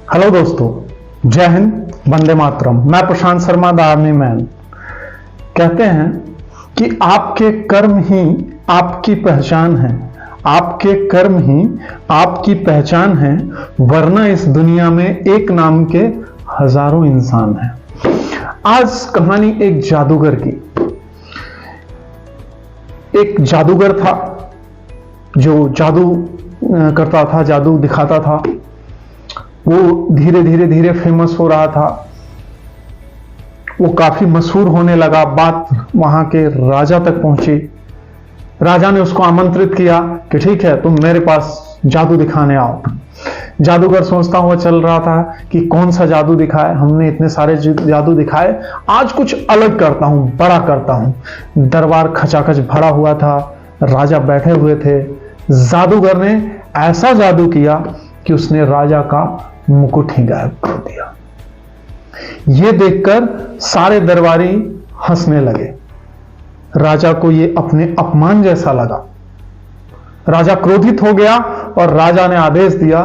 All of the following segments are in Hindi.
हेलो दोस्तों, जय हिंद, वंदे मातरम। मैं प्रशांत शर्मा, द आर्मी मैन। कहते हैं कि आपके कर्म ही आपकी पहचान है, आपके कर्म ही आपकी पहचान है, वरना इस दुनिया में एक नाम के हजारों इंसान हैं। आज कहानी एक जादूगर की। एक जादूगर था जो जादू करता था, जादू दिखाता था। वो धीरे धीरे फेमस हो रहा था। वो काफी मशहूर होने लगा। बात वहां के राजा तक पहुंची। राजा ने उसको आमंत्रित किया कि ठीक है, तुम मेरे पास जादू दिखाने आओ। जादूगर सोचता हुआ चल रहा था कि कौन सा जादू दिखाए। हमने इतने सारे जादू दिखाए, आज कुछ अलग करता हूं, बड़ा करता हूं। दरबार खचाखच भरा हुआ था, राजा बैठे हुए थे। जादूगर ने ऐसा जादू किया कि उसने राजा का मुकुट ही गायब कर दिया। यह देखकर सारे दरबारी हंसने लगे। राजा को यह अपने अपमान जैसा लगा। राजा क्रोधित हो गया और राजा ने आदेश दिया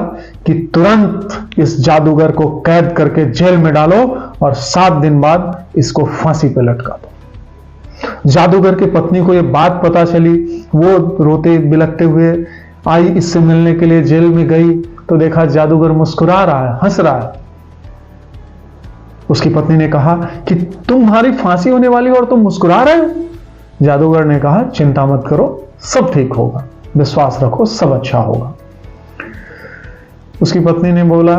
कि तुरंत इस जादूगर को कैद करके जेल में डालो और 7 दिन बाद इसको फांसी पे लटका दो। जादूगर की पत्नी को यह बात पता चली। वो रोते बिलखते हुए आई, इससे मिलने के लिए जेल में गई तो देखा जादूगर मुस्कुरा रहा है, हंस रहा है। उसकी पत्नी ने कहा कि तुम्हारी फांसी होने वाली और तुम मुस्कुरा रहे हो। जादूगर ने कहा, चिंता मत करो, सब ठीक होगा, विश्वास रखो, सब अच्छा होगा। उसकी पत्नी ने बोला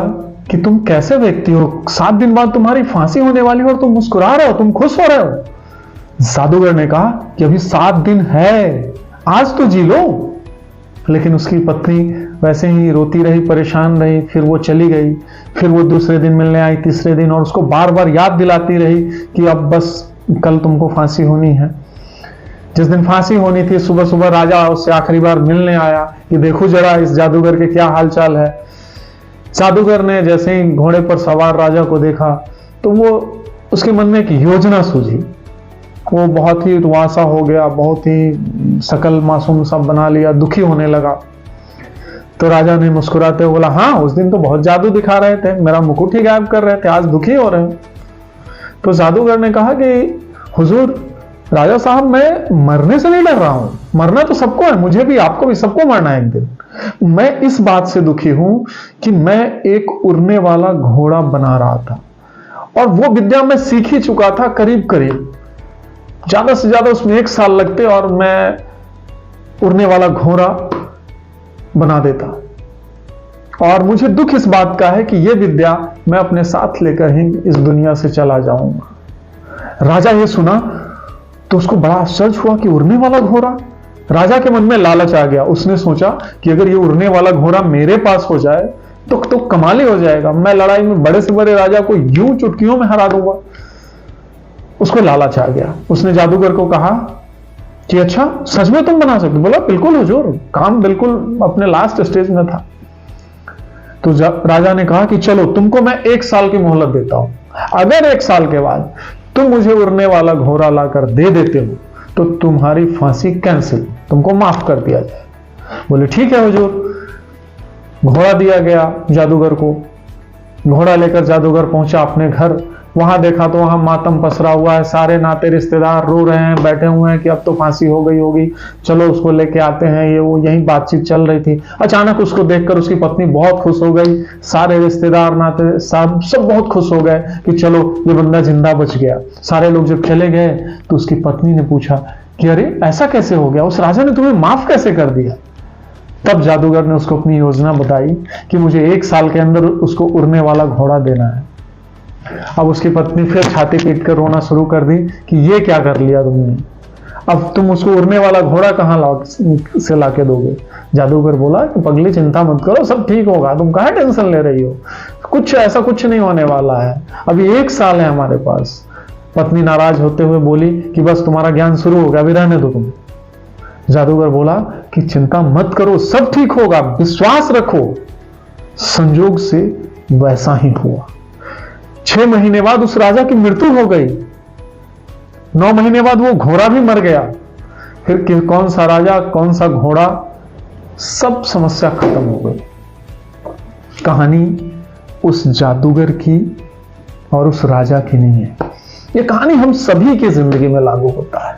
कि तुम कैसे व्यक्ति हो, 7 दिन बाद तुम्हारी फांसी होने वाली और तुम मुस्कुरा रहे हो, तुम खुश हो रहे हो। जादूगर ने कहा कि अभी 7 दिन है, आज तो जी लो। लेकिन उसकी पत्नी वैसे ही रोती रही, परेशान रही। फिर वो चली गई। फिर वो दूसरे दिन मिलने आई, तीसरे दिन, और उसको बार बार याद दिलाती रही कि अब बस कल तुमको फांसी होनी है। जिस दिन फांसी होनी थी, सुबह सुबह राजा उससे आखिरी बार मिलने आया कि देखो जरा इस जादूगर के क्या हालचाल है। जादूगर ने जैसे ही घोड़े पर सवार राजा को देखा तो वो उसके मन में एक योजना सूझी। वो बहुत ही रुआसा हो गया, बहुत ही शकल मासूम सब बना लिया, दुखी होने लगा। तो राजा ने मुस्कुराते हुए बोला, हाँ उस दिन तो बहुत जादू दिखा रहे थे, मेरा मुकुट ही गायब कर रहे थे, आज दुखी हो रहे हो। तो जादूगर ने कहा कि हुजूर राजा साहब, मैं मरने से नहीं डर रहा हूं। मरना तो सबको है, मुझे भी, आपको भी, सबको मरना है एक दिन। मैं इस बात से दुखी हूं कि मैं एक उड़ने वाला घोड़ा बना रहा था और वो विद्या मैं सीख ही चुका था। करीब करीब ज्यादा से ज्यादा उसमें 1 साल लगते और मैं उड़ने वाला घोड़ा बना देता। और मुझे दुख इस बात का है कि यह विद्या मैं अपने साथ लेकर ही इस दुनिया से चला जाऊंगा। राजा ये सुना तो उसको बड़ा आश्चर्य हुआ कि उड़ने वाला घोड़ा। राजा के मन में लालच आ गया। उसने सोचा कि अगर ये उड़ने वाला घोड़ा मेरे पास हो जाए तो कमाल ही हो जाएगा। मैं लड़ाई में बड़े से बड़े राजा को यूं चुटकियों में हरा दूंगा। उसको लालच आ गया। उसने जादूगर को कहा कि अच्छा, सच में तुम बना सकते? बोला, बिल्कुल हुजूर, काम बिल्कुल अपने लास्ट स्टेज में था। तो राजा ने कहा कि चलो, तुमको मैं 1 साल की मोहलत देता हूं। अगर 1 साल के बाद तुम मुझे उड़ने वाला घोड़ा लाकर दे देते हो तो तुम्हारी फांसी कैंसिल, तुमको माफ कर दिया जाए। बोले ठीक है हुजूर। घोड़ा दिया गया जादूगर को। घोड़ा लेकर जादूगर पहुंचा अपने घर। वहां देखा तो वहां मातम पसरा हुआ है। सारे नाते रिश्तेदार रो रहे हैं, बैठे हुए हैं कि अब तो फांसी हो गई होगी, चलो उसको लेके आते हैं। ये वो यही बातचीत चल रही थी। अचानक उसको देखकर उसकी पत्नी बहुत खुश हो गई। सारे रिश्तेदार नाते सब बहुत खुश हो गए कि चलो ये बंदा जिंदा बच गया। सारे लोग जब चले गए तो उसकी पत्नी ने पूछा कि अरे ऐसा कैसे हो गया, उस राजा ने तुम्हें माफ कैसे कर दिया? तब जादूगर ने उसको अपनी योजना बताई कि मुझे 1 साल के अंदर उसको उड़ने वाला घोड़ा देना है। अब उसकी पत्नी फिर छाती पीट कर रोना शुरू कर दी कि ये क्या कर लिया तुमने, अब तुम उसको उड़ने वाला घोड़ा कहां से लाके दोगे? जादूगर बोला कि पगली, चिंता मत करो, सब ठीक होगा, तुम काहे टेंशन ले रही हो, कुछ ऐसा कुछ नहीं होने वाला है, अभी 1 साल है हमारे पास। पत्नी नाराज होते हुए बोली कि बस तुम्हारा ज्ञान शुरू हो गया, अभी रहने दो तुम। जादूगर बोला कि चिंता मत करो, सब ठीक होगा, विश्वास रखो। संजोग से वैसा ही हुआ। 6 महीने बाद उस राजा की मृत्यु हो गई। 9 महीने बाद वो घोड़ा भी मर गया। फिर कौन सा राजा, कौन सा घोड़ा, सब समस्या खत्म हो गई। कहानी उस जादूगर की और उस राजा की नहीं है। ये कहानी हम सभी की जिंदगी में लागू होता है।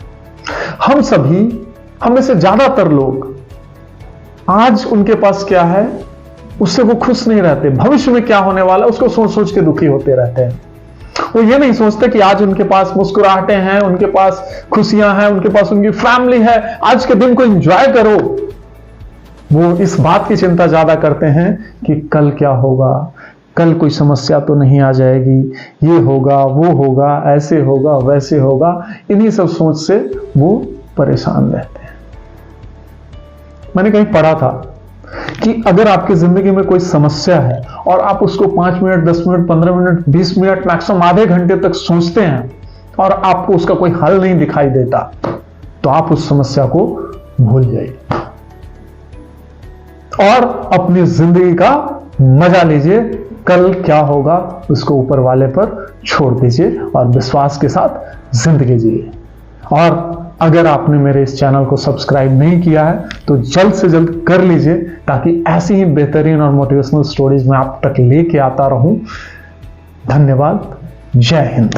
हम सभी, हम में से ज्यादातर लोग आज उनके पास क्या है उससे वो खुश नहीं रहते। भविष्य में क्या होने वाला है उसको सोच सोच के दुखी होते रहते हैं। वो ये नहीं सोचते कि आज उनके पास मुस्कुराहटें हैं, उनके पास खुशियां हैं, उनके पास उनकी फैमिली है, आज के दिन को एंजॉय करो। वो इस बात की चिंता ज्यादा करते हैं कि कल क्या होगा, कल कोई समस्या तो नहीं आ जाएगी, ये होगा वो होगा, ऐसे होगा वैसे होगा। इन्हीं सब सोच से वो परेशान रहते हैं। मैंने कहीं पढ़ा था कि अगर आपकी जिंदगी में कोई समस्या है और आप उसको 5 minute, 10 minute, 15 minute, 20 minute, maximum आधे घंटे तक सोचते हैं और आपको उसका कोई हल नहीं दिखाई देता, तो आप उस समस्या को भूल जाइए और अपनी जिंदगी का मजा लीजिए। कल क्या होगा उसको ऊपर वाले पर छोड़ दीजिए और विश्वास के साथ जिंदगी जिए। और अगर आपने मेरे इस चैनल को सब्सक्राइब नहीं किया है तो जल्द से जल्द कर लीजिए, ताकि ऐसी ही बेहतरीन और मोटिवेशनल स्टोरीज मैं आप तक लेके आता रहूं। धन्यवाद। जय हिंद।